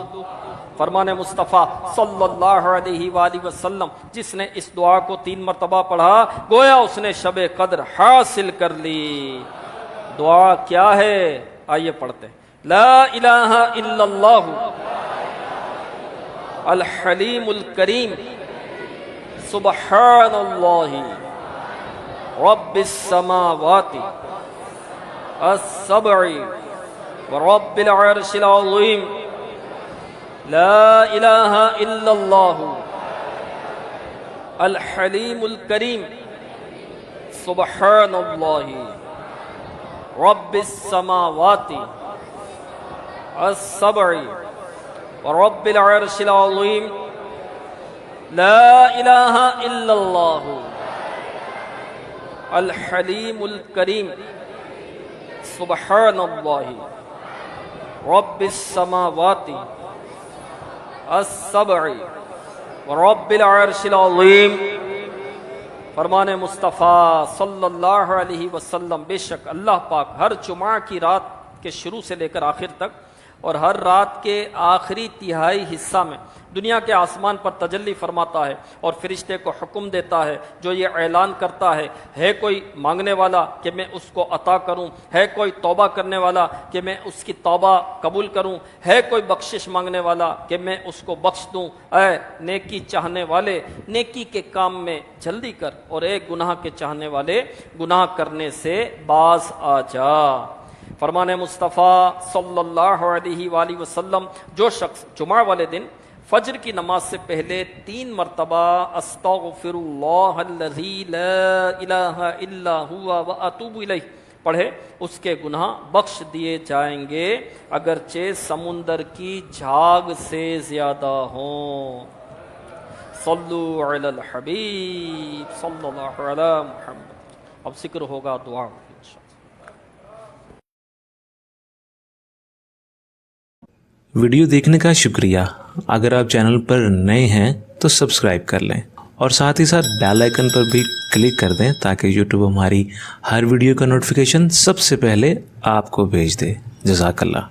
فرمان مصطفیٰ صلی اللہ علیہ وآلہ وسلم جس نے اس دعا کو 3 مرتبہ پڑھا گویا اس نے شب قدر حاصل کر لی۔ دعا کیا ہے؟ آئیے پڑھتے ہیں۔ لا الہ الا اللہ الحلیم الکریم سبحان اللہ رب السماوات السبع ورب العرش العظیم۔ لا الہ الا اللہ الحلیم الکریم سبحان اللہ رب السماوات السبع ورب العرش العظیم۔ لا الہ الا اللہ الحلیم الکریم سبحان اللہ رب السماوات السبع ورب العرش العظیم۔ فرمان مصطفیٰ صلی اللہ علیہ وسلم بے شک اللہ پاک ہر جمعہ کی رات کے شروع سے لے کر آخر تک اور ہر رات کے آخری تہائی حصہ میں دنیا کے آسمان پر تجلی فرماتا ہے اور فرشتے کو حکم دیتا ہے جو یہ اعلان کرتا ہے کوئی مانگنے والا کہ میں اس کو عطا کروں، ہے کوئی توبہ کرنے والا کہ میں اس کی توبہ قبول کروں، ہے کوئی بخشش مانگنے والا کہ میں اس کو بخش دوں۔ اے نیکی چاہنے والے نیکی کے کام میں جلدی کر اور اے گناہ کے چاہنے والے گناہ کرنے سے باز آ جا۔ فرمان مصطفیٰ صلی اللہ علیہ وآلہ وسلم جو شخص جمعہ والے دن فجر کی نماز سے پہلے 3 مرتبہ استغفر اللہ الذی لا الہ الا هو واتوب الیہ پڑھے اس کے گناہ بخش دیے جائیں گے اگرچہ سمندر کی جھاگ سے زیادہ ہوں۔ صلو علی الحبیب صلی اللہ علی محمد۔ اب ذکر ہوگا دعا۔ ویڈیو دیکھنے کا شکریہ۔ اگر آپ چینل پر نئے ہیں تو سبسکرائب کر لیں اور ساتھ ہی ساتھ بیل آئیکن پر بھی کلک کر دیں تاکہ یوٹیوب ہماری ہر ویڈیو کا نوٹیفیکیشن سب سے پہلے آپ کو بھیج دے۔ جزاک اللہ۔